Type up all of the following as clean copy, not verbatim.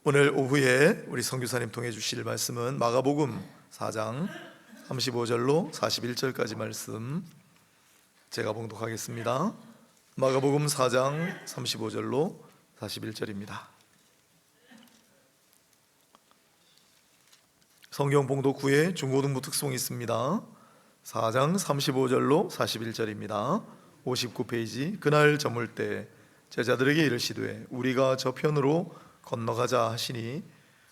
오늘 오후에 우리 선교사님 통해 주실 말씀은 마가복음 4장 35절로 41절까지 말씀 제가 봉독하겠습니다. 마가복음 4장 35절로 41절입니다. 성경 봉독 후에 중고등부 특송이 있습니다. 4장 35절로 41절입니다. 59페이지. 그날 저물 때 제자들에게 이르시되 우리가 저편으로 건너가자 하시니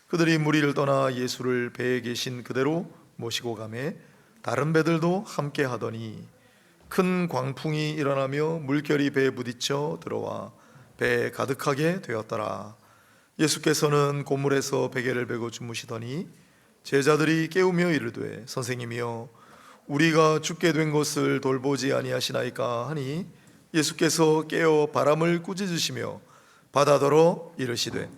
그들이 무리를 떠나 예수를 배에 계신 그대로 모시고 가매 다른 배들도 함께 하더니 큰 광풍이 일어나며 물결이 배에 부딪혀 들어와 배에 가득하게 되었더라. 예수께서는 고물에서 베개를 베고 주무시더니 제자들이 깨우며 이르되 선생님이여 우리가 죽게 된 것을 돌보지 아니하시나이까 하니 예수께서 깨어 바람을 꾸짖으시며 바다더러 이르시되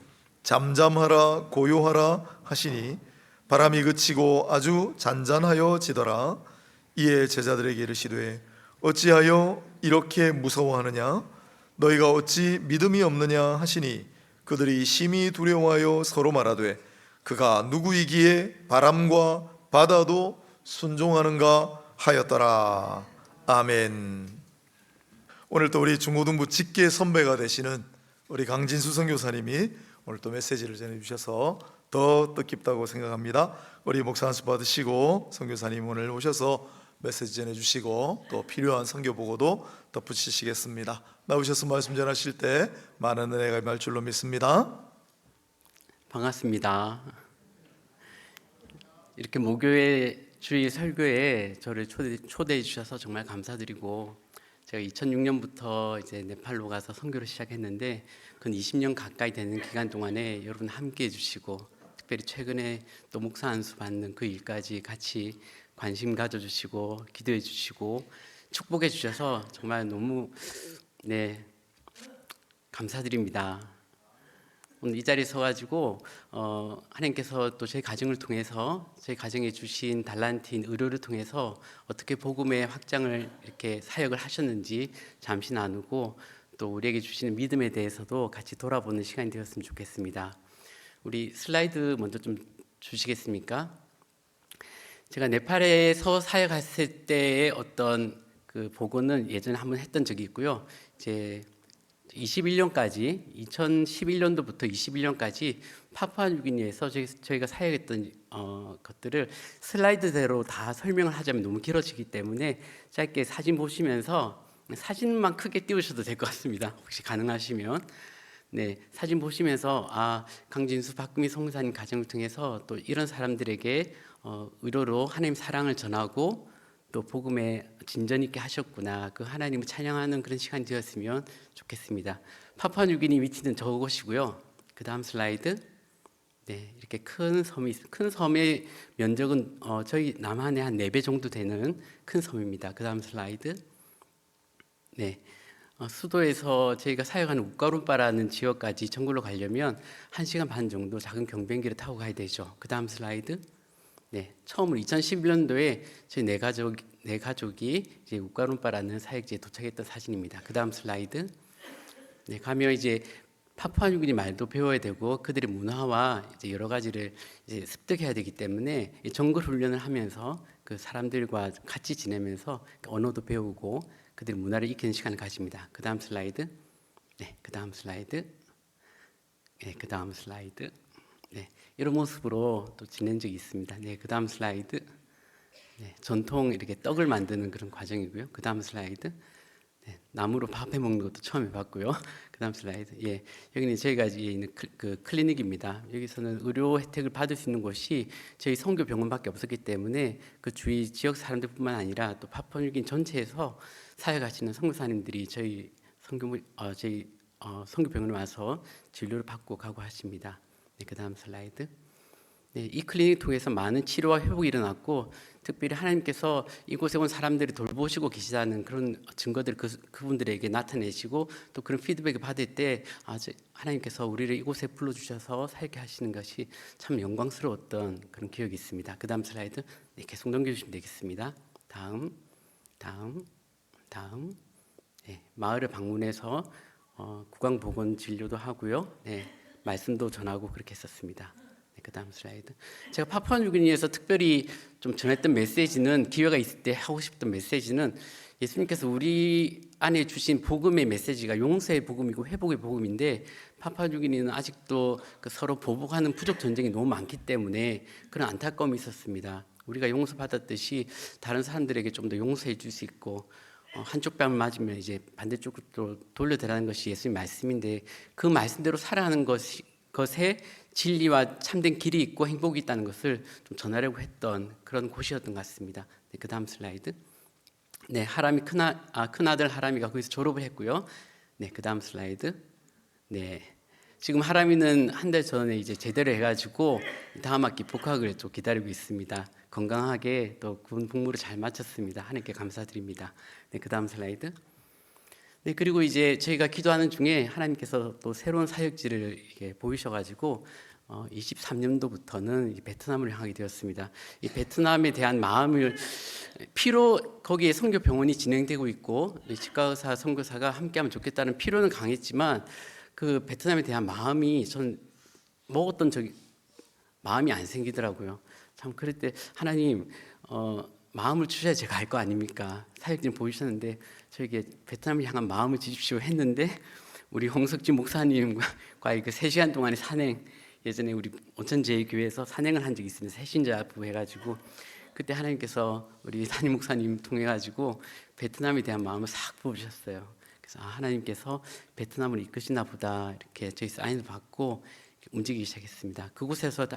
잠잠하라 고요하라 하시니 바람이 그치고 아주 잔잔하여 지더라. 이에 제자들에게 이르시되 어찌하여 이렇게 무서워하느냐 너희가 어찌 믿음이 없느냐 하시니 그들이 심히 두려워하여 서로 말하되 그가 누구이기에 바람과 바다도 순종하는가 하였더라. 아멘. 오늘 또 우리 중고등부 직계 선배가 되시는 우리 강진수 선교사님이 오늘 또 메시지를 전해주셔서 더 뜻깊다고 생각합니다. 우리 목사 한 수 받으시고 선교사님 오늘 오셔서 메시지 전해주시고 또 필요한 선교 보고도 덧붙이시겠습니다. 나오셔서 말씀 전하실 때 많은 은혜가 임할 줄로 믿습니다. 반갑습니다. 이렇게 목요일 주일 설교에 저를 초대해 주셔서 정말 감사드리고, 제가 2006년부터 이제 네팔로 가서 선교를 시작했는데 근 20년 가까이 되는 기간 동안에 여러분 함께 해주시고, 특별히 최근에 또 목사 안수 받는 그 일까지 같이 관심 가져주시고 기도해 주시고 축복해 주셔서 정말 너무 감사드립니다. 오늘 이 자리에 서가지고 하나님께서 또 저희 가정을 통해서 저희 가정에 주신 달란트인 의료를 통해서 어떻게 복음의 확장을 이렇게 사역을 하셨는지 잠시 나누고 또 우리에게 주시는 믿음에 대해서도 같이 돌아보는 시간이 되었으면 좋겠습니다. 우리 슬라이드 먼저 좀 주시겠습니까? 제가 네팔에서 사역했을 때의 어떤 그 보고는 예전에 한번 했던 적이 있고요. 이제 21년까지 2011년도부터 21년까지 파푸아뉴기니에서 저희가 사역했던 것들을 슬라이드대로 다 설명을 하자면 너무 길어지기 때문에 짧게 사진 보시면서 사진만 크게 띄우셔도 될 것 같습니다. 혹시 가능하시면 사진 보시면서 강진수 박금희 선교사님 가정을 통해서 또 이런 사람들에게 의료로 하나님 사랑을 전하고 또 복음에 진전 있게 하셨구나, 그 하나님을 찬양하는 그런 시간이 되었으면 좋겠습니다. 파푸아뉴기니 위치는 저곳이고요. 그 다음 슬라이드. 이렇게 큰 섬의 면적은 저희 남한의 한 4배 정도 되는 큰 섬입니다. 그 다음 슬라이드. 수도에서 저희가 사역하는 우까룸바라는 지역까지 정글로 가려면 1시간 반 정도 작은 경비행기를 타고 가야 되죠. 그 다음 슬라이드. 처음으로 2011년도에 저희 네 가족이 이제 우까룸바라는 사역지에 도착했던 사진입니다. 그 다음 슬라이드. 가면 이제 파푸아뉴기니 말도 배워야 되고 그들의 문화와 이제 여러 가지를 이제 습득해야 되기 때문에 정글 훈련을 하면서 그 사람들과 같이 지내면서 언어도 배우고 그들의 문화를 익히는 시간을 가집니다. 그 다음 슬라이드. 그 다음 슬라이드. 그 다음 슬라이드. 이런 모습으로 또 지낸 적이 있습니다. 그 다음 슬라이드. 전통 이렇게 떡을 만드는 그런 과정이고요. 그 다음 슬라이드. 나무로 밥 해 먹는 것도 처음 해봤고요. 그 다음 슬라이드. 여기는 저희가 있는 그 클리닉입니다. 여기서는 의료 혜택을 받을 수 있는 곳이 저희 선교 병원밖에 없었기 때문에 그 주위 지역 사람들뿐만 아니라 또 파푸아뉴기니 전체에서 사역하시는 선교사님들이 저희 선교 병원에 와서 진료를 받고 가고 하십니다. 그 다음 슬라이드. 이 클리닉 통해서 많은 치료와 회복이 일어났고 특별히 하나님께서 이곳에 온 사람들이 돌보시고 계시다는 그런 증거들을 그분들에게 나타내시고 또 그런 피드백을 받을 때 하나님께서 우리를 이곳에 불러주셔서 살게 하시는 것이 참 영광스러웠던 그런 기억이 있습니다. 그 다음 슬라이드. 계속 넘겨주시면 되겠습니다. 다음. 마을을 방문해서 구강보건 진료도 하고요. 말씀도 전하고 그렇게 했었습니다. 네, 그다음 슬라이드. 제가 파푸아뉴기니에서 특별히 좀 전했던 메시지는, 기회가 있을 때 하고 싶던 메시지는, 예수님께서 우리 안에 주신 복음의 메시지가 용서의 복음이고 회복의 복음인데, 파푸아뉴기니는 아직도 그 서로 보복하는 부족 전쟁이 너무 많기 때문에 그런 안타까움이 있었습니다. 우리가 용서받았듯이 다른 사람들에게 좀 더 용서해 줄 수 있고, 한쪽 뺨을 맞으면 이제 반대쪽으로 돌려대라는 것이 예수님 말씀인데, 그 말씀대로 살아가는 것에 진리와 참된 길이 있고 행복이 있다는 것을 좀 전하려고 했던 그런 곳이었던 것 같습니다. 네, 그 다음 슬라이드. 네, 하람이 큰아들 하람이가 거기서 졸업을 했고요. 네, 그 다음 슬라이드. 네, 지금 하람이는 한 달 전에 이제 제대를 해가지고 다음 학기 복학을 또 기다리고 있습니다. 건강하게 또 군 복무를 잘 마쳤습니다. 하나님께 감사드립니다. 네, 그 다음 슬라이드. 네, 그리고 이제 저희가 기도하는 중에 하나님께서 또 새로운 사역지를 이렇게 보이셔가지고 23년도부터는 베트남을 향하게 되었습니다. 이 베트남에 대한 마음을 거기에 선교 병원이 진행되고 있고 치과의사 선교사가 함께하면 좋겠다는 필요는 강했지만 그 베트남에 대한 마음이 전 먹었던 마음이 안 생기더라고요. 참 그럴 때 하나님 마음을 주셔야 제가 알 거 아닙니까? 사역진 보이셨는데 저에게 베트남을 향한 마음을 주십시오 했는데, 우리 홍석진 목사님과의 그 3시간 동안의 산행, 예전에 우리 온천제일교회에서 산행을 한 적이 있습니다. 새신자부 해가지고 그때 하나님께서 우리 담임 목사님 통해 가지고 베트남에 대한 마음을 싹 부으셨어요. 그래서 하나님께서 베트남을 이끄시나 보다, 이렇게 저희 사인을 받고 움직이기 시작했습니다. 그곳에서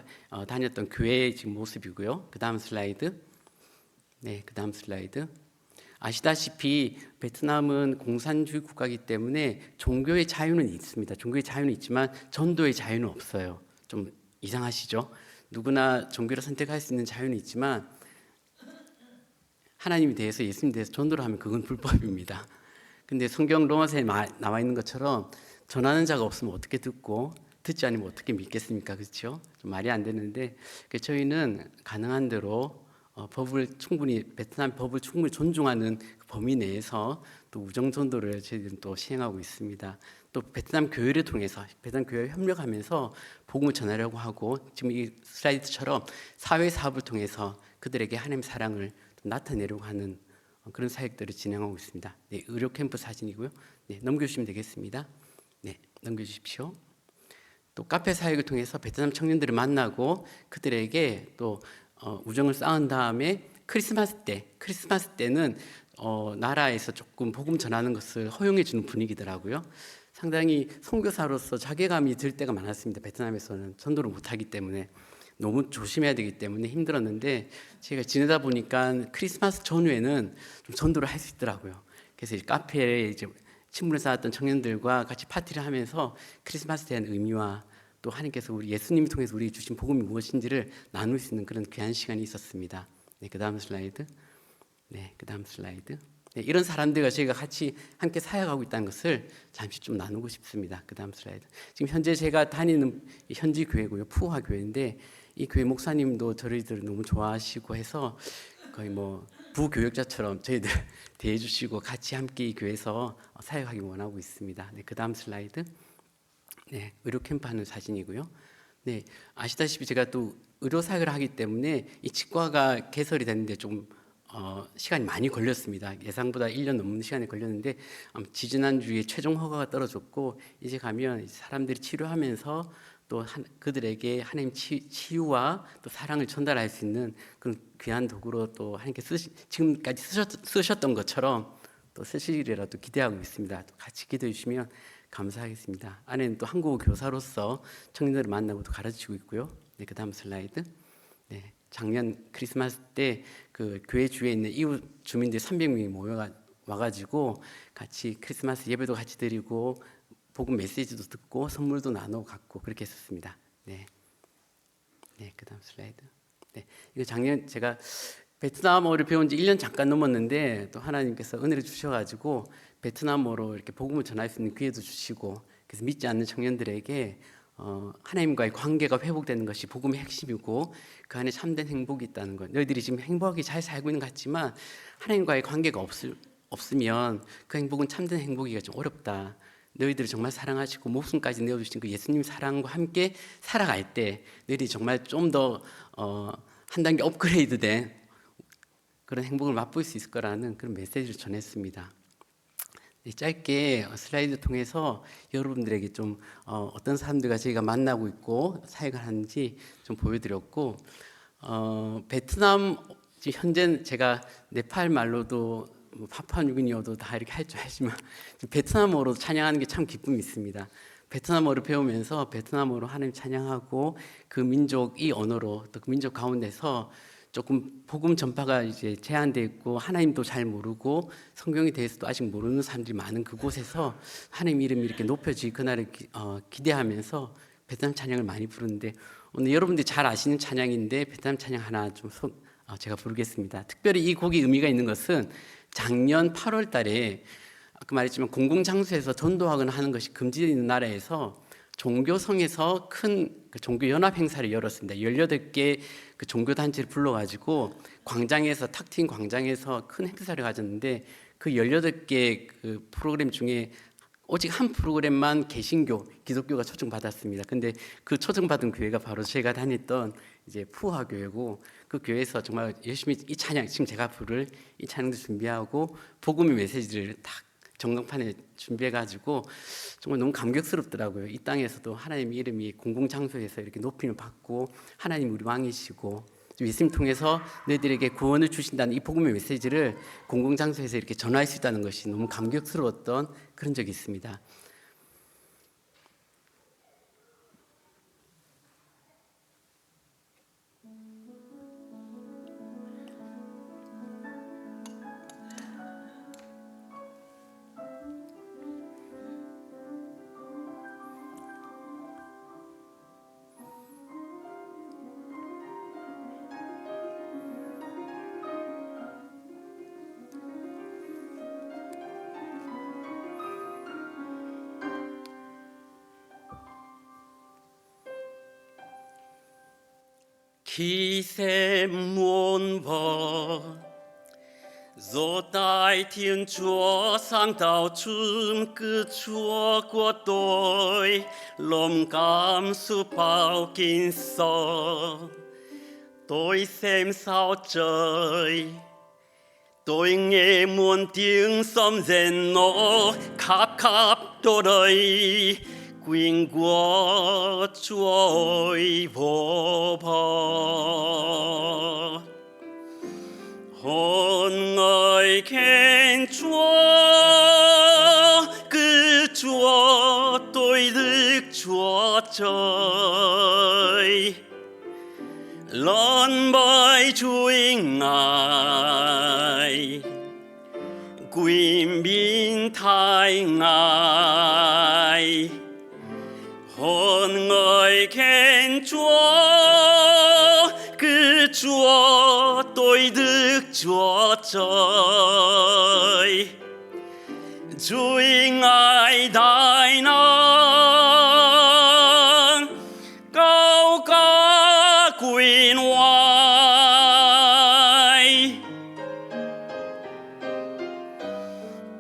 다녔던 교회의 지금 모습이고요. 그 다음 슬라이드. 네, 그 다음 슬라이드. 아시다시피 베트남은 공산주의 국가이기 때문에 종교의 자유는 있습니다. 종교의 자유는 있지만 전도의 자유는 없어요. 좀 이상하시죠? 누구나 종교를 선택할 수 있는 자유는 있지만 하나님에 대해서, 예수님에 대해서 전도를 하면 그건 불법입니다. 근데 성경 로마서에 나와 있는 것처럼 전하는 자가 없으면 어떻게 듣고, 듣지 않으면 어떻게 믿겠습니까? 그렇죠? 좀 말이 안 되는데, 저희는 가능한 대로 베트남 법을 충분히 존중하는 그 범위 내에서 또 우정 전도를 저희들은 또 시행하고 있습니다. 또 베트남 교회를 통해서, 베트남 교회와 협력하면서 복음을 전하려고 하고, 지금 이 슬라이드처럼 사회 사업을 통해서 그들에게 하나님의 사랑을 좀 나타내려고 하는 그런 사역들을 진행하고 있습니다. 네, 의료 캠프 사진이고요. 네, 넘겨주시면 되겠습니다. 네, 넘겨주십시오. 또 카페 사역을 통해서 베트남 청년들을 만나고 그들에게 또 우정을 쌓은 다음에 크리스마스 때는 나라에서 조금 복음 전하는 것을 허용해 주는 분위기더라고요. 상당히 선교사로서 자괴감이 들 때가 많았습니다. 베트남에서는 전도를 못하기 때문에 너무 조심해야 되기 때문에 힘들었는데, 제가 지내다 보니까 크리스마스 전후에는 좀 전도를 할 수 있더라고요. 그래서 카페에 이제 친분을 쌓았던 청년들과 같이 파티를 하면서 크리스마스에 대한 의미와 또 하나님께서 우리 예수님을 통해서 우리 주신 복음이 무엇인지를 나눌 수 있는 그런 귀한 시간이 있었습니다. 네, 그 다음 슬라이드. 네, 그 다음 슬라이드. 네, 이런 사람들과 저희가 같이 함께 사역하고 있다는 것을 잠시 좀 나누고 싶습니다. 그 다음 슬라이드. 지금 현재 제가 다니는 현지 교회고요, 푸하 교회인데, 이 교회 목사님도 저희들을 너무 좋아하시고 해서 거의 뭐 부교역자처럼 저희들 대해주시고 같이 함께 이 교회에서 사역하기 원하고 있습니다. 네, 그 다음 슬라이드. 네, 의료 캠프 하는 사진이고요. 네, 아시다시피 제가 또 의료 사역을 하기 때문에 이 치과가 개설이 됐는데 좀 시간이 많이 걸렸습니다. 예상보다 1년 넘는 시간이 걸렸는데 지지난주에 최종 허가가 떨어졌고, 이제 가면 사람들이 치료하면서 또 그들에게 하나님 치유와 또 사랑을 전달할 수 있는 그런 귀한 도구로 또 하나님께 지금까지 쓰셨던 것처럼 또 쓰시리라도 기대하고 있습니다. 또 같이 기도해 주시면 감사하겠습니다. 아내는 또 한국어 교사로서 청년들을 만나고 또 가르치고 있고요. 네, 그 다음 슬라이드. 네, 작년 크리스마스 때 그 교회 주위에 있는 이웃 주민들 300명이 와가지고 같이 크리스마스 예배도 같이 드리고 복음 메시지도 듣고 선물도 나누고 갔고 그렇게 했었습니다. 네, 네, 그 다음 슬라이드. 네, 이거 작년 제가 베트남어를 배운 지 1년 잠깐 넘었는데 또 하나님께서 은혜를 주셔가지고 베트남어로 이렇게 복음을 전할 수 있는 기회도 주시고, 그래서 믿지 않는 청년들에게 하나님과의 관계가 회복되는 것이 복음의 핵심이고 그 안에 참된 행복이 있다는 것, 너희들이 지금 행복하게 잘 살고 있는 것 같지만 하나님과의 관계가 없으면 그 행복은 참된 행복이가 좀 어렵다. 너희들을 정말 사랑하시고 목숨까지 내어주신 그 예수님 사랑과 함께 살아갈 때 너희들이 정말 좀 더 한 단계 업그레이드된 그런 행복을 맛볼 수 있을 거라는 그런 메시지를 전했습니다. 짧게 슬라이드 통해서 여러분들에게 좀 어떤 사람들과 저희가 만나고 있고 사역을 하는지 좀 보여드렸고, 베트남 지금 현재 제가 네팔 말로도 파푸아뉴기니어도 다 이렇게 할 줄 알지만 베트남어로 찬양하는 게 참 기쁨이 있습니다. 베트남어를 배우면서 베트남어로 하나님 찬양하고 그 민족 이 언어로 또 그 민족 가운데서 조금 복음 전파가 이제 제한되어 있고 하나님도 잘 모르고 성경에 대해서도 아직 모르는 사람들이 많은 그곳에서 하나님 이름이 이렇게 높여질 그날을 기대하면서 베트남 찬양을 많이 부르는데, 오늘 여러분들이 잘 아시는 찬양인데 베트남 찬양 하나 좀 제가 부르겠습니다. 특별히 이 곡이 의미가 있는 것은 작년 8월 달에 아까 말했지만 공공장소에서 전도하거나 하는 것이 금지되는 나라에서 종교성에서 큰 그 종교 연합 행사를 열었습니다. 18개 그 종교 단체를 불러가지고 광장에서 탁 트인 광장에서 큰 행사를 가졌는데, 그 18개 그 프로그램 중에 오직 한 프로그램만 개신교, 기독교가 초청받았습니다. 근데 그 초청받은 교회가 바로 제가 다녔던 이제 푸하 교회고, 그 교회에서 정말 열심히 이 찬양, 지금 제가 부를 이 찬양도 준비하고 복음의 메시지를 딱 전광판에 준비해가지고 정말 너무 감격스럽더라고요. 이 땅에서도 하나님 이름이 공공장소에서 이렇게 높임을 받고 하나님 우리 왕이시고 예수님 통해서 너희들에게 구원을 주신다는 이 복음의 메시지를 공공장소에서 이렇게 전할 수 있다는 것이 너무 감격스러웠던 그런 적이 있습니다. Khi xem muôn vò Dỗ tai Thiên Chúa sáng tạo chung cứu Chúa của tôi lòng cảm xúc bao kinh sợ tôi xem sao trời tôi nghe muôn tiếng sấm rền nổ khắp khắp chỗ đời quyền của Chúa ơi vô bờ hồn người khen Chúa cứ Chúa tôi đức Chúa trời lớn bởi Chúa Ngài quyền bin thái Ngài hồn người khen Chúa cứ Chúa tôi đức Chúa trời Chúa Ngài đại năng cao cả quyền oai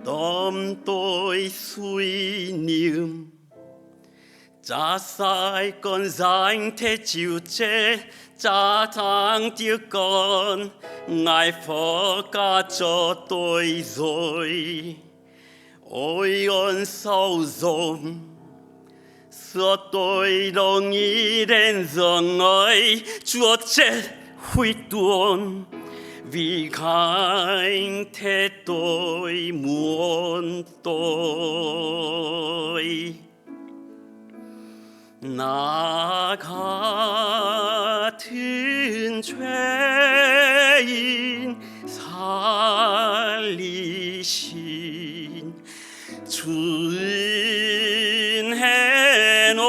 tâm tôi suy niệm Cha sai con danh thế chịu chết Cha thắng tiếc con Ngài phó cả cho tôi rồi Ôi ơn sâu rộng Xưa tôi đồng ý đến giờ ấy Chúa chết huy tuôn Vì khánh thế tôi muốn tôi 나 같은 죄인 살리신 주 은혜 놀라와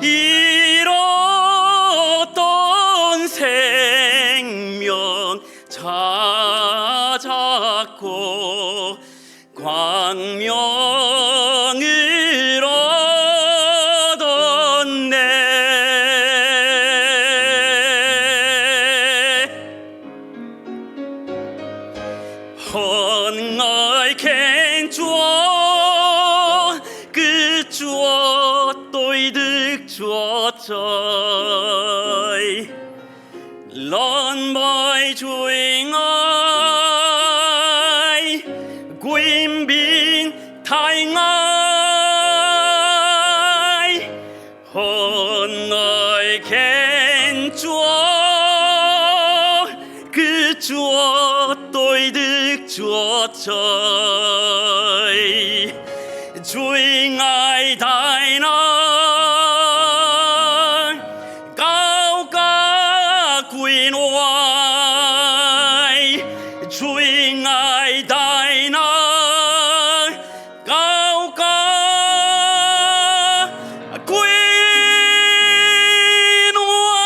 잃었던 생명 찾았고 광명을 얻었네 trời lon bòi chuối ngơi quim bin thay ngơi hồn người khen Chúa cứ Chúa tôi Đức Chúa Trời Chúa Ngài đại năng cao cả quyền oai Chúa Ngài đại năng cao cả quyền oai.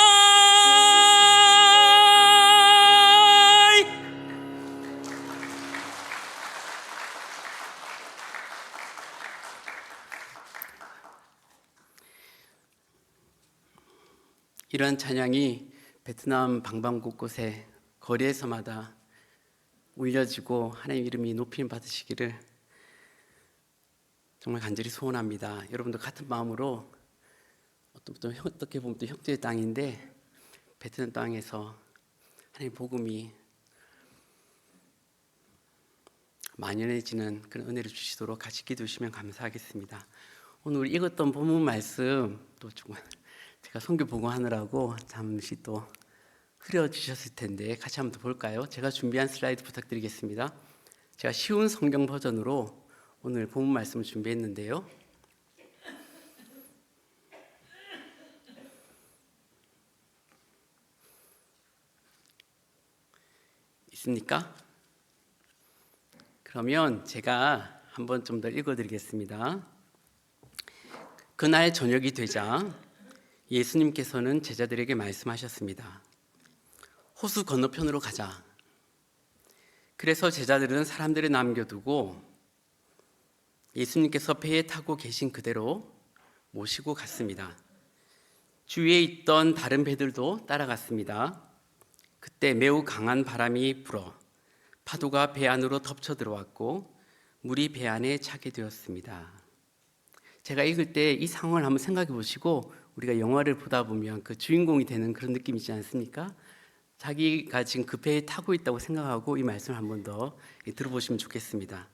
이러한 찬양이 베트남 방방 곳곳에 거리에서마다 울려지고 하나님 이름이 높임 받으시기를 정말 간절히 소원합니다. 여러분도 같은 마음으로 어떻게 보면 또 형제의 땅인데 베트남 땅에서 하나님 복음이 만연해지는 그런 은혜를 주시도록 같이 기도하시면 감사하겠습니다. 오늘 읽었던 본문 말씀 또 정말 제가 선교 보고하느라고 잠시 또 흐려지셨을 텐데 같이 한번 더 볼까요? 제가 준비한 슬라이드 부탁드리겠습니다. 제가 쉬운 성경 버전으로 오늘 본문 말씀을 준비했는데요. 있습니까? 그러면 제가 한번 좀 더 읽어드리겠습니다. 그날 저녁이 되자 예수님께서는 제자들에게 말씀하셨습니다. 호수 건너편으로 가자. 그래서 제자들은 사람들을 남겨두고 예수님께서 배에 타고 계신 그대로 모시고 갔습니다. 주위에 있던 다른 배들도 따라갔습니다. 그때 매우 강한 바람이 불어 파도가 배 안으로 덮쳐 들어왔고 물이 배 안에 차게 되었습니다. 제가 읽을 때 이 상황을 한번 생각해 보시고 우리가 영화를 보다 보면 그 주인공이 되는 그런 느낌이지 않습니까? 자기가 지금 그 배에 타고 있다고 생각하고 이 말씀을 한번 더 들어보시면 좋겠습니다.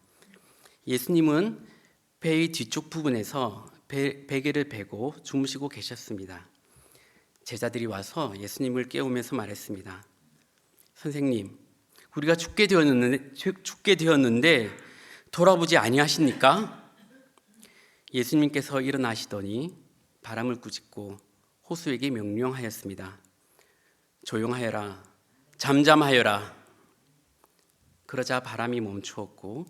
예수님은 배의 뒤쪽 부분에서 베개를 베고 주무시고 계셨습니다. 제자들이 와서 예수님을 깨우면서 말했습니다. 선생님, 우리가 죽게 되었는데 돌아보지 아니하십니까? 예수님께서 일어나시더니 바람을 꾸짖고 호수에게 명령하였습니다. 조용하여라, 잠잠하여라. 그러자 바람이 멈추었고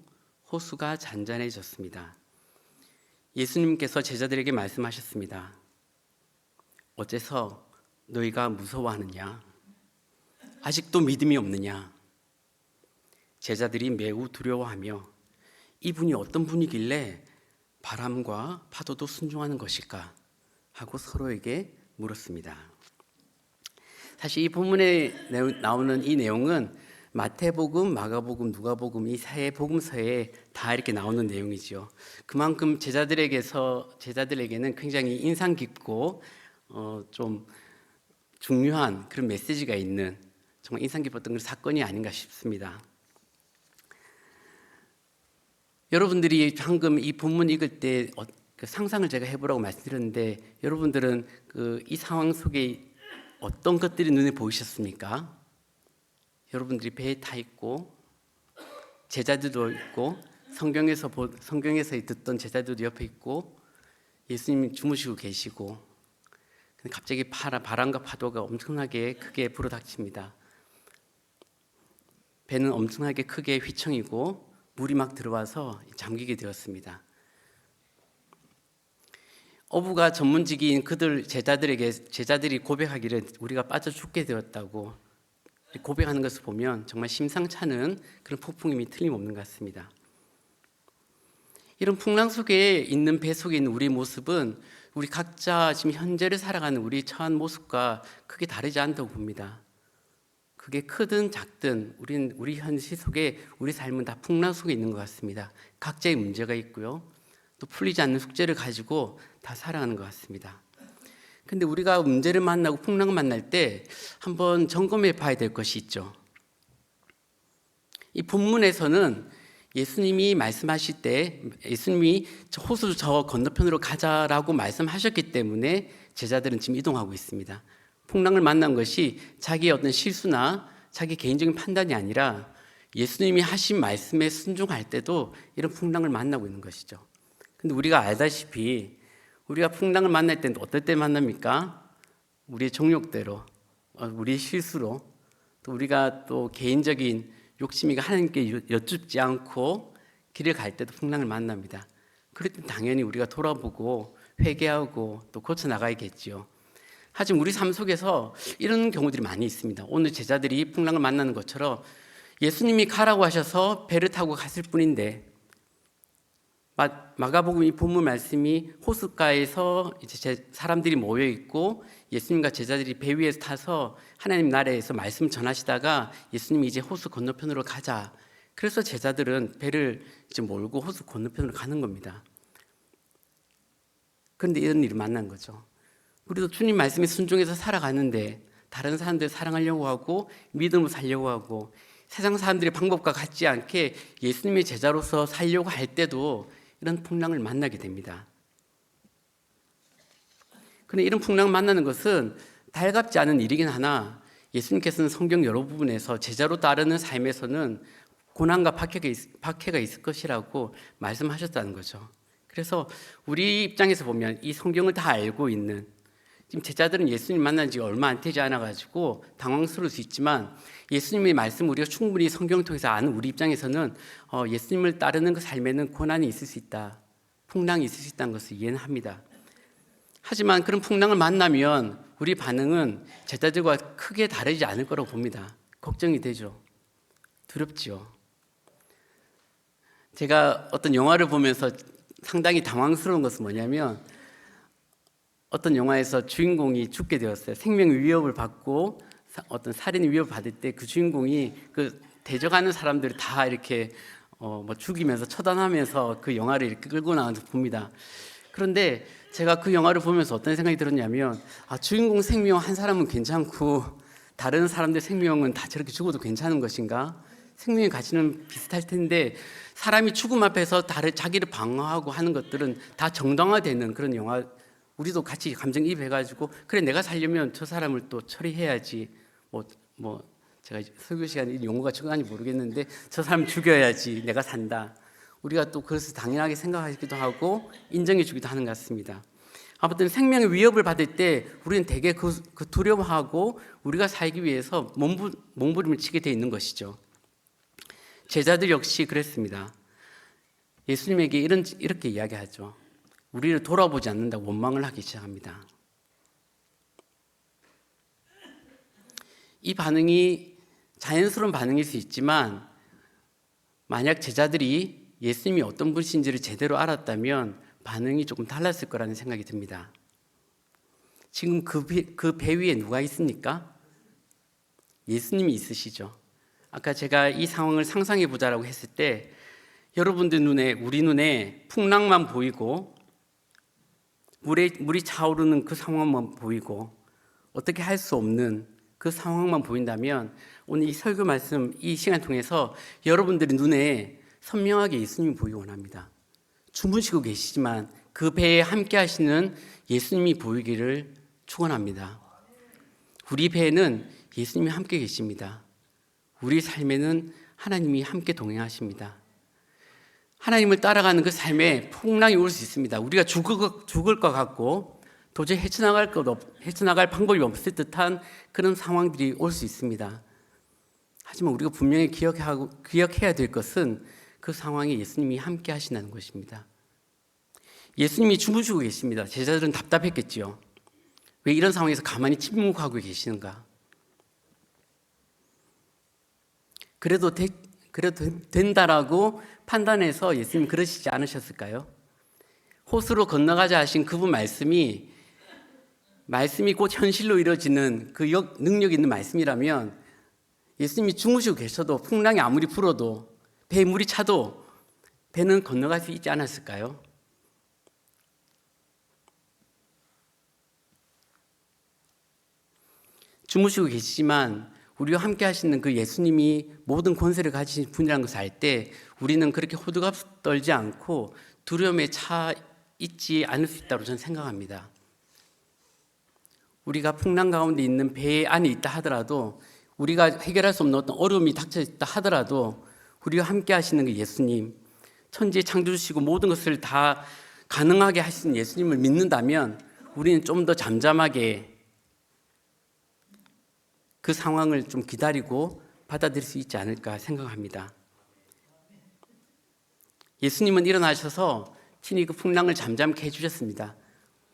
호수가 잔잔해졌습니다. 예수님께서 제자들에게 말씀하셨습니다. 어째서 너희가 무서워하느냐? 아직도 믿음이 없느냐? 제자들이 매우 두려워하며 이분이 어떤 분이길래 바람과 파도도 순종하는 것일까? 하고 서로에게 물었습니다. 사실 이 본문에 나오는 이 내용은 마태복음, 마가복음, 누가복음 이 세 복음서에 다 이렇게 나오는 내용이죠. 그만큼 제자들에게는 굉장히 인상 깊고 좀 중요한 그런 메시지가 있는 정말 인상 깊었던 그런 사건이 아닌가 싶습니다. 여러분들이 방금 이 본문 읽을 때 그 상상을 제가 해보라고 말씀드렸는데 여러분들은 이 상황 속에 어떤 것들이 눈에 보이셨습니까? 여러분들이 배에 타 있고 제자들도 있고 성경에서 듣던 제자들도 옆에 있고 예수님이 주무시고 계시고 갑자기 바람과 파도가 엄청나게 크게 불어닥칩니다. 배는 엄청나게 크게 휘청이고 물이 막 들어와서 잠기게 되었습니다. 어부가 전문직인 제자들이 고백하기를 우리가 빠져 죽게 되었다고 고백하는 것을 보면 정말 심상치 않은 그런 폭풍임이 틀림없는 것 같습니다. 이런 풍랑 속에 있는 배 속에 있는 우리의 모습은 우리 각자 지금 현재를 살아가는 우리 처한 모습과 크게 다르지 않다고 봅니다. 그게 크든 작든 우리 현실 속에 우리 삶은 다 풍랑 속에 있는 것 같습니다. 각자의 문제가 있고요. 또 풀리지 않는 숙제를 가지고 다 살아가는 것 같습니다. 근데 우리가 문제를 만나고 풍랑을 만날 때 한번 점검해 봐야 될 것이 있죠. 이 본문에서는 예수님이 말씀하실 때 예수님이 호수 저 건너편으로 가자라고 말씀하셨기 때문에 제자들은 지금 이동하고 있습니다. 풍랑을 만난 것이 자기의 어떤 실수나 자기 개인적인 판단이 아니라 예수님이 하신 말씀에 순종할 때도 이런 풍랑을 만나고 있는 것이죠. 근데 우리가 알다시피 우리가 풍랑을 만날 때는 어떨 때 만납니까? 우리의 정욕대로, 우리의 실수로, 또 우리가 또 개인적인 욕심이 하나님께 여쭙지 않고 길을 갈 때도 풍랑을 만납니다. 그럴 때 당연히 우리가 돌아보고 회개하고 또 고쳐나가야겠지요. 하지만 우리 삶 속에서 이런 경우들이 많이 있습니다. 오늘 제자들이 풍랑을 만나는 것처럼 예수님이 가라고 하셔서 배를 타고 갔을 뿐인데 마가복음 이 본문 말씀이 호숫가에서 이제 사람들이 모여 있고 예수님과 제자들이 배 위에서 타서 하나님 나라에서 말씀 전하시다가 예수님이 이제 호수 건너편으로 가자. 그래서 제자들은 배를 이제 몰고 호수 건너편으로 가는 겁니다. 그런데 이런 일을 만난 거죠. 우리도 주님 말씀에 순종해서 살아가는데 다른 사람들 사랑하려고 하고 믿음으로 살려고 하고 세상 사람들의 방법과 같지 않게 예수님의 제자로서 살려고 할 때도 이런 풍랑을 만나게 됩니다. 그런데 이런 풍랑을 만나는 것은 달갑지 않은 일이긴 하나 예수님께서는 성경 여러 부분에서 제자로 따르는 삶에서는 고난과 박해가 있을 것이라고 말씀하셨다는 거죠. 그래서 우리 입장에서 보면 이 성경을 다 알고 있는 지금 제자들은 예수님 만난 지 얼마 안 되지 않아가지고 당황스러울 수 있지만 예수님의 말씀 우리가 충분히 성경을 통해서 아는 우리 입장에서는 예수님을 따르는 그 삶에는 고난이 있을 수 있다, 풍랑이 있을 수 있다는 것을 이해는 합니다. 하지만 그런 풍랑을 만나면 우리 반응은 제자들과 크게 다르지 않을 거라고 봅니다. 걱정이 되죠. 두렵지요. 제가 어떤 영화를 보면서 상당히 당황스러운 것은 뭐냐면 어떤 영화에서 주인공이 죽게 되었어요. 생명 위협을 받고 어떤 살인 위협을 받을 때 그 주인공이 그 대적하는 사람들을 다 이렇게 죽이면서 처단하면서 그 영화를 이렇게 끌고 나가서 봅니다. 그런데 제가 그 영화를 보면서 어떤 생각이 들었냐면 주인공 생명 한 사람은 괜찮고 다른 사람들 생명은 다 저렇게 죽어도 괜찮은 것인가? 생명의 가치는 비슷할 텐데 사람이 죽음 앞에서 자기를 방어하고 하는 것들은 다 정당화되는 그런 영화. 우리도 같이 감정이입해가지고 그래 내가 살려면 저 사람을 또 처리해야지 제가 설교 시간에 용어가 적은지 모르겠는데 저 사람 죽여야지 내가 산다. 우리가 또 그것을 당연하게 생각하기도 하고 인정해주기도 하는 것 같습니다. 아무튼 생명의 위협을 받을 때 우리는 되게 그 두려워하고 우리가 살기 위해서 몸부림을 치게 돼 있는 것이죠. 제자들 역시 그랬습니다. 예수님에게 이렇게 이야기하죠. 우리를 돌아보지 않는다고 원망을 하기 시작합니다. 이 반응이 자연스러운 반응일 수 있지만 만약 제자들이 예수님이 어떤 분이신지를 제대로 알았다면 반응이 조금 달랐을 거라는 생각이 듭니다. 지금 그 배 위에 누가 있습니까? 예수님이 있으시죠. 아까 제가 이 상황을 상상해 보자라고 했을 때 여러분들 눈에 우리 눈에 풍랑만 보이고 물이 차오르는 그 상황만 보이고 어떻게 할 수 없는 그 상황만 보인다면 오늘 이 설교 말씀 이 시간 통해서 여러분들의 눈에 선명하게 예수님이 보이기 원합니다. 주무시고 계시지만 그 배에 함께 하시는 예수님이 보이기를 축원합니다. 우리 배에는 예수님이 함께 계십니다. 우리 삶에는 하나님이 함께 동행하십니다. 하나님을 따라가는 그 삶에 풍랑이 올 수 있습니다. 우리가 죽을 것 같고 도저히 헤쳐나갈 방법이 없을 듯한 그런 상황들이 올 수 있습니다. 하지만 우리가 분명히 기억해야 될 것은 그 상황에 예수님이 함께 하신다는 것입니다. 예수님이 주무시고 계십니다. 제자들은 답답했겠지요. 왜 이런 상황에서 가만히 침묵하고 계시는가? 그래도 된다라고 판단해서 예수님 그러시지 않으셨을까요? 호수로 건너가자 하신 그분 말씀이 곧 현실로 이루어지는 그 능력 있는 말씀이라면 예수님이 주무시고 계셔도 풍랑이 아무리 불어도 배에 물이 차도 배는 건너갈 수 있지 않았을까요? 주무시고 계시지만 우리와 함께 하시는 그 예수님이 모든 권세를 가지신 분이라는 것을 알 때 우리는 그렇게 호들갑 떨지 않고 두려움에 차 있지 않을 수 있다고 저는 생각합니다. 우리가 풍랑 가운데 있는 배 안에 있다 하더라도, 우리가 해결할 수 없는 어떤 어려움이 닥쳐 있다 하더라도 우리와 함께 하시는 그 예수님, 천지에 창조주시고 모든 것을 다 가능하게 하시는 예수님을 믿는다면 우리는 좀 더 잠잠하게 그 상황을 좀 기다리고 받아들일 수 있지 않을까 생각합니다. 예수님은 일어나셔서 친히 그 풍랑을 잠잠케 해주셨습니다.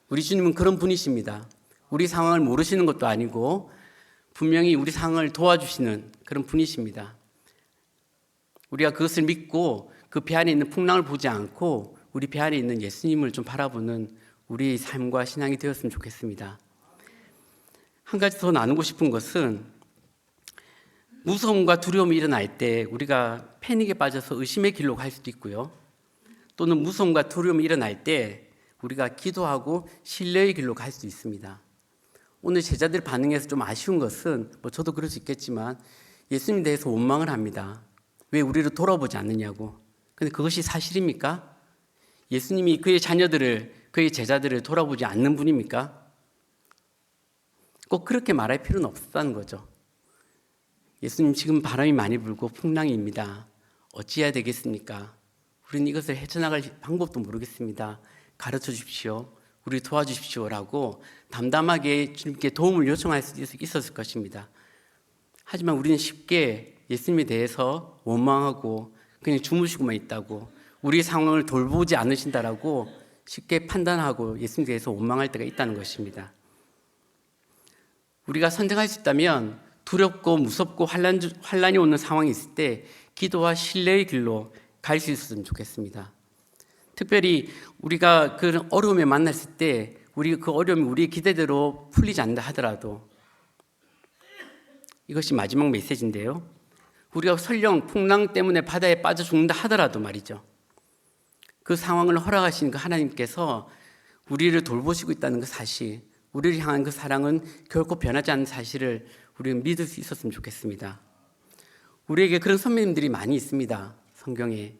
우리 주님은 그런 분이십니다. 우리 상황을 모르시는 것도 아니고 분명히 우리 상황을 도와주시는 그런 분이십니다. 우리가 그것을 믿고 그 배 안에 있는 풍랑을 보지 않고 우리 배 안에 있는 예수님을 좀 바라보는 우리의 삶과 신앙이 되었으면 좋겠습니다. 한 가지 더 나누고 싶은 것은, 무서움과 두려움이 일어날 때 우리가 패닉에 빠져서 의심의 길로 갈 수도 있고요. 또는 무서움과 두려움이 일어날 때 우리가 기도하고 신뢰의 길로 갈 수도 있습니다. 오늘 제자들 반응에서 좀 아쉬운 것은, 저도 그럴 수 있겠지만 예수님에 대해서 원망을 합니다. 왜 우리를 돌아보지 않느냐고. 근데 그것이 사실입니까? 예수님이 그의 자녀들을, 그의 제자들을 돌아보지 않는 분입니까? 꼭 그렇게 말할 필요는 없다는 거죠. 예수님, 지금 바람이 많이 불고 풍랑입니다. 어찌해야 되겠습니까? 우리는 이것을 헤쳐나갈 방법도 모르겠습니다. 가르쳐 주십시오. 우리 도와주십시오라고 담담하게 주님께 도움을 요청할 수 있었을 것입니다. 하지만 우리는 쉽게 예수님에 대해서 원망하고 그냥 주무시고만 있다고, 우리 상황을 돌보지 않으신다라고 쉽게 판단하고 예수님에 대해서 원망할 때가 있다는 것입니다. 우리가 선택할 수 있다면 두렵고 무섭고 환란이 오는 상황이 있을 때 기도와 신뢰의 길로 갈 수 있었으면 좋겠습니다. 특별히 우리가 그런 어려움에 만났을 때 우리 그 어려움이 우리의 기대대로 풀리지 않는다 하더라도, 이것이 마지막 메시지인데요, 우리가 설령 풍랑 때문에 바다에 빠져 죽는다 하더라도 말이죠, 그 상황을 허락하신 그 하나님께서 우리를 돌보시고 있다는 그 사실, 우리를 향한 그 사랑은 결코 변하지 않는 사실을 우리는 믿을 수 있었으면 좋겠습니다. 우리에게 그런 선배님들이 많이 있습니다. 성경에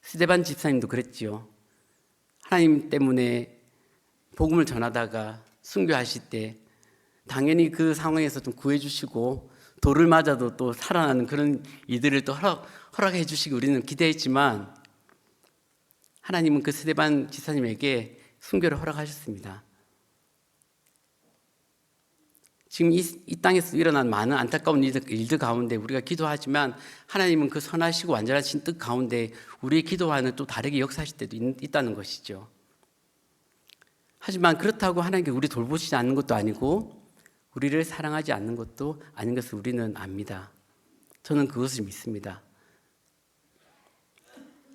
스데반 집사님도 그랬지요. 하나님 때문에 복음을 전하다가 순교하실 때 당연히 그 상황에서 좀 구해주시고 돌을 맞아도 또 살아나는 그런 이들을 또 허락해 주시기 우리는 기대했지만, 하나님은 그 스데반 집사님에게 순교를 허락하셨습니다. 지금 이 땅에서 일어난 많은 안타까운 일들 가운데 우리가 기도하지만 하나님은 그 선하시고 완전하신 뜻 가운데 우리의 기도와는 또 다르게 역사하실 때도 있다는 것이죠. 하지만 그렇다고 하나님께 우리 돌보시지 않는 것도 아니고 우리를 사랑하지 않는 것도 아닌 것을 우리는 압니다. 저는 그것을 믿습니다.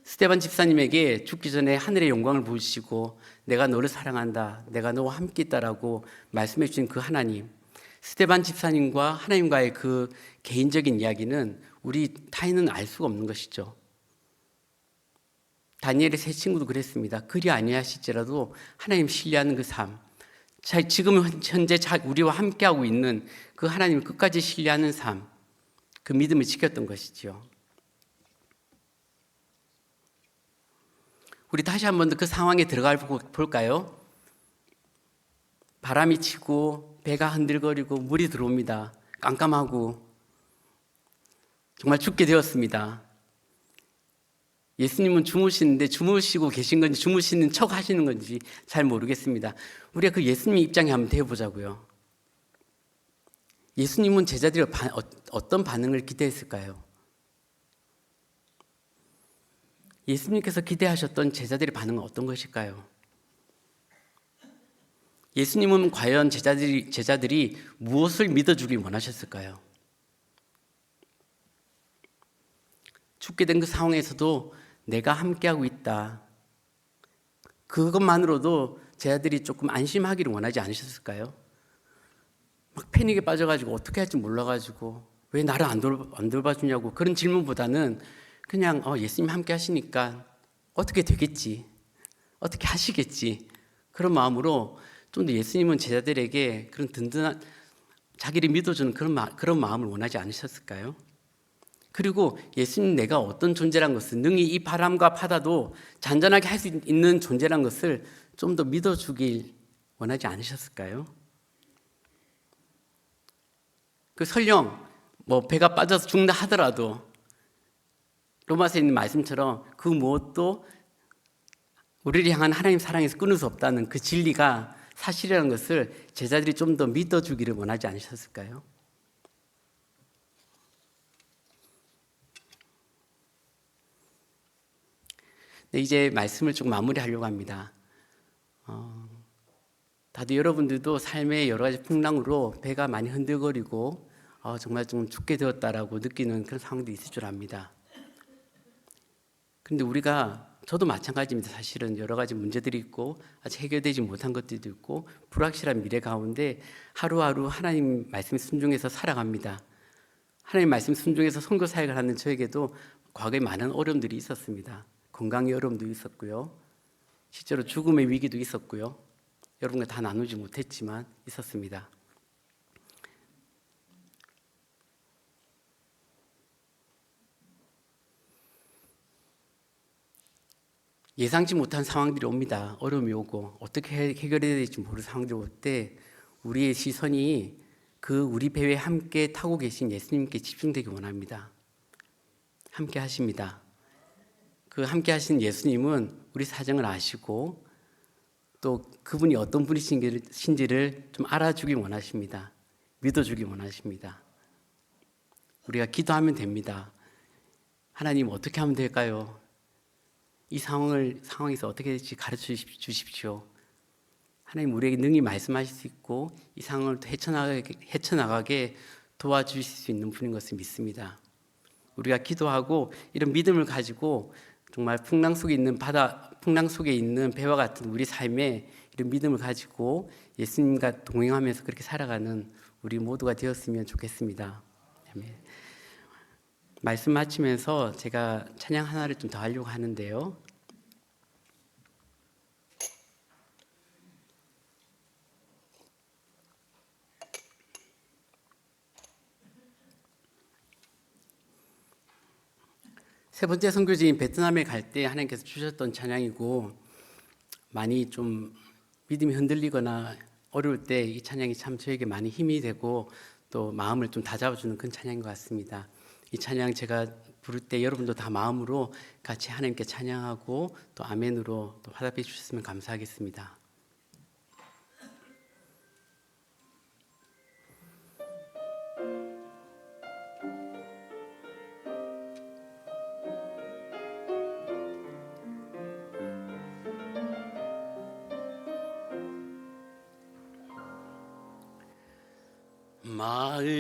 스데반 집사님에게 죽기 전에 하늘의 영광을 보여주시고 내가 너를 사랑한다, 내가 너와 함께 있다라고 말씀해 주신 그 하나님, 스데반 집사님과 하나님과의 그 개인적인 이야기는 우리 타인은 알 수가 없는 것이죠. 다니엘의 세 친구도 그랬습니다. 그리 아니하실지라도 하나님 신뢰하는 그 삶, 지금 현재 우리와 함께하고 있는 그 하나님을 끝까지 신뢰하는 삶, 그 믿음을 지켰던 것이죠. 우리 다시 한 번 더 그 상황에 들어가 볼까요? 바람이 치고 배가 흔들거리고 물이 들어옵니다. 깜깜하고 정말 죽게 되었습니다. 예수님은 주무시는데 주무시고 계신 건지 주무시는 척 하시는 건지 잘 모르겠습니다. 우리가 그 예수님 입장에 한번 대해보자고요. 예수님은 제자들이 어떤 반응을 기대했을까요? 예수님께서 기대하셨던 제자들의 반응은 어떤 것일까요? 예수님은 과연 제자들이 무엇을 믿어주길 원하셨을까요? 죽게 된 그 상황에서도 내가 함께하고 있다, 그것만으로도 제자들이 조금 안심하기를 원하지 않으셨을까요? 막 패닉에 빠져가지고 어떻게 할지 몰라가지고 왜 나를 안 돌봐주냐고 그런 질문보다는 그냥 예수님 함께 하시니까 어떻게 되겠지, 어떻게 하시겠지, 그런 마음으로 좀 더 예수님은 제자들에게 그런 든든한 자기를 믿어주는 그런 마음을 원하지 않으셨을까요? 그리고 예수님 내가 어떤 존재란 것을 능히 이 바람과 바다도 잔잔하게 할 수 있는 존재란 것을 좀 더 믿어주길 원하지 않으셨을까요? 그 설령 뭐 배가 빠져서 죽는다 하더라도 로마서에 있는 말씀처럼 그 무엇도 우리를 향한 하나님 사랑에서 끊을 수 없다는 그 진리가 사실이라는 것을 제자들이 좀 더 믿어주기를 원하지 않으셨을까요? 네, 이제 말씀을 좀 마무리하려고 합니다. 다들 여러분들도 삶의 여러 가지 풍랑으로 배가 많이 흔들거리고 정말 좀 죽게 되었다라고 느끼는 그런 상황도 있을 줄 압니다. 그런데 저도 마찬가지입니다. 사실은 여러 가지 문제들이 있고 아직 해결되지 못한 것들도 있고 불확실한 미래 가운데 하루하루 하나님 말씀 순종해서 살아갑니다. 하나님 말씀 순종해서 선교 사역을 하는 저에게도 과거에 많은 어려움들이 있었습니다. 건강의 어려움도 있었고요. 실제로 죽음의 위기도 있었고요. 여러분과 다 나누지 못했지만 있었습니다. 예상치 못한 상황들이 옵니다. 어려움이 오고 어떻게 해결해야 될지 모르는 상황들이 올 때 우리의 시선이 그 우리 배에 함께 타고 계신 예수님께 집중되기 원합니다. 함께 하십니다. 그 함께 하신 예수님은 우리 사정을 아시고 또 그분이 어떤 분이신지를 좀 알아주기 원하십니다. 믿어주기 원하십니다. 우리가 기도하면 됩니다. 하나님 어떻게 하면 될까요? 이 상황에서 어떻게 될지 가르쳐 주십시오. 하나님 우리에게 능히 말씀하실 수 있고 이 상황을 헤쳐나가게 도와주실 수 있는 분인 것을 믿습니다. 우리가 기도하고 이런 믿음을 가지고 정말 풍랑 속에 있는 배와 같은 우리 삶에 이런 믿음을 가지고 예수님과 동행하면서 그렇게 살아가는 우리 모두가 되었으면 좋겠습니다. 아멘. 말씀 마치면서 제가 찬양 하나를 좀 더 하려고 하는데요. 세 번째 선교지인 베트남에 갈 때 하나님께서 주셨던 찬양이고 많이 좀 믿음이 흔들리거나 어려울 때 이 찬양이 참 저에게 많이 힘이 되고 또 마음을 좀 다잡아주는 그런 찬양인 것 같습니다. 이 찬양 제가 부를 때 여러분도 다 마음으로 같이 하나님께 찬양하고 또 아멘으로 또 화답해 주셨으면 감사하겠습니다.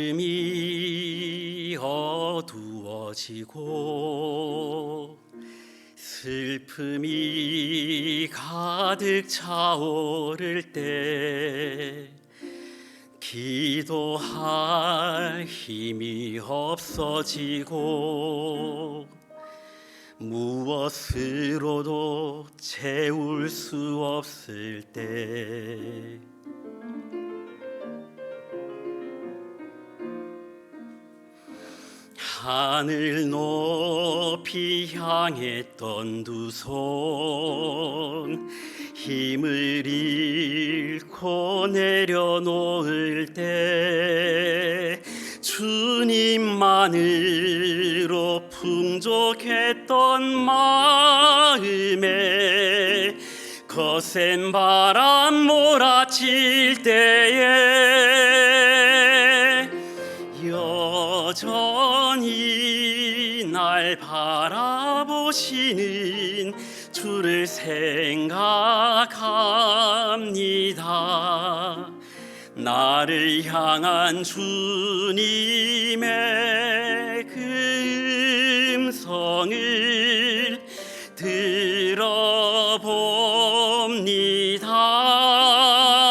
마음이 어두워지고 슬픔이 가득 차오를 때 기도할 힘이 없어지고 무엇으로도 채울 수 없을 때 하늘 높이 향했던 두 손 힘을 잃고 내려놓을 때 주님만으로 풍족했던 마음에 거센 바람 몰아칠 때에 여전히 날 바라보시는 주를 생각합니다. 나를 향한 주님의 그 음성을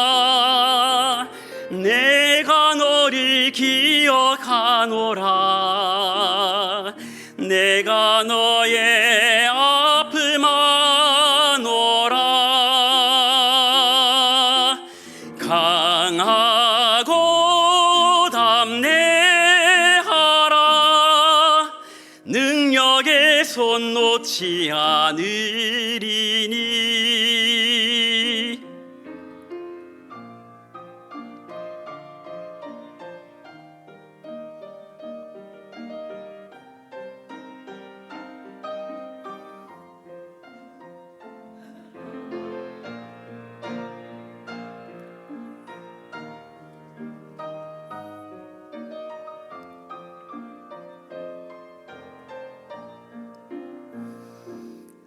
들어봅니다. 내가 너를 기억하노라. 내가 너의 아픔 아노라. 강하고 손 놓지 않으리니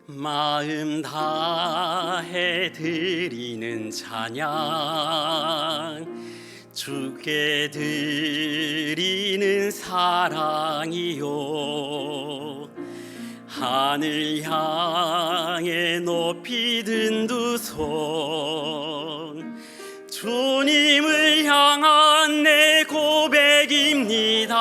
마음 다해 드리는 찬양 주께 드리는 사랑이요 하늘 향해 높이 든 두 손 주님을 향한 내 고백입니다.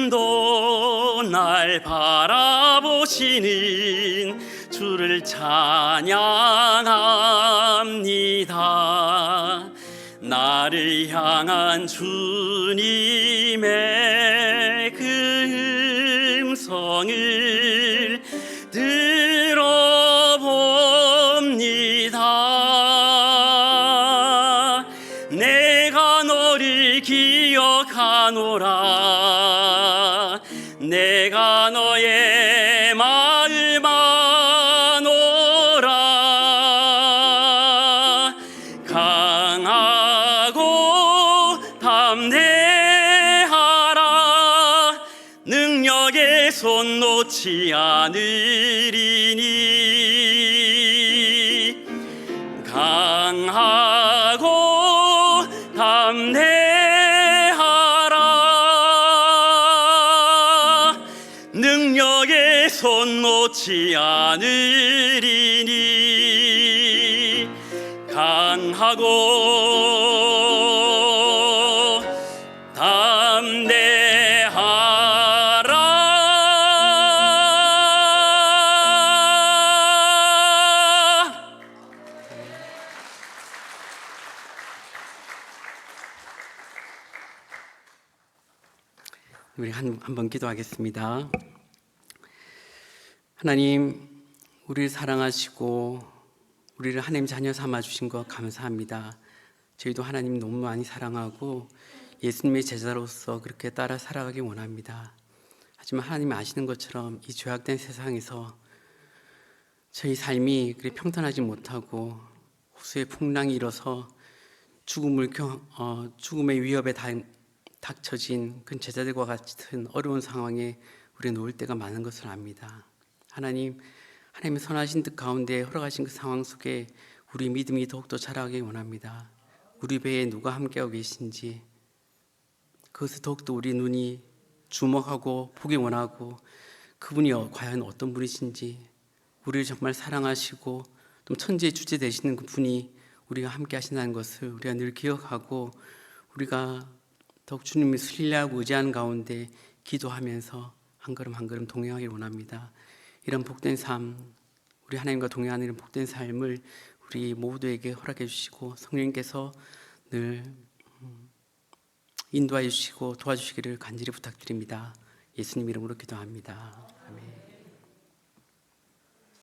지금도 날 바라보시는 주를 찬양합니다. 나를 향한 주님의 그 음성을 들어봅니다. 내가 너를 기억하노라. 내가 너의 마음 아노라. 강하고 담대하라. 능력의 손 놓지 않으리니 강하고 담대하라. 능력의 손 놓지 않으리니 강하고 담대하라. 우리 한번 기도하겠습니다. 하나님, 우리를 사랑하시고 우리를 하나님 자녀 삼아 주신 것 감사합니다. 저희도 하나님 너무 많이 사랑하고 예수님의 제자로서 그렇게 따라 살아가기 원합니다. 하지만 하나님 아시는 것처럼 이 죄악된 세상에서 저희 삶이 그리 평탄하지 못하고 호수의 풍랑이 일어서 죽음의 위협에 닥쳐진 그 제자들과 같은 어려운 상황에 우리가 놓일 때가 많은 것을 압니다. 하나님의 선하신 뜻 가운데 허락하신 그 상황 속에 우리 믿음이 더욱더 자라기 원합니다. 우리 배에 누가 함께하고 계신지 그것을 더욱더 우리 눈이 주목하고 보기 원하고 그분이 과연 어떤 분이신지 우리를 정말 사랑하시고 또 천지의 주제 되시는 그분이 우리가 함께 하신다는 것을 우리가 늘 기억하고 우리가 더욱 주님을 신뢰하고 의지하는 가운데 기도하면서 한 걸음 한 걸음 동행하길 원합니다. 이런 복된 삶, 우리 하나님과 동행하는 이런 복된 삶을 우리 모두에게 허락해 주시고 성령님께서 늘 인도하여 주시고 도와주시기를 간절히 부탁드립니다. 예수님 이름으로 기도합니다.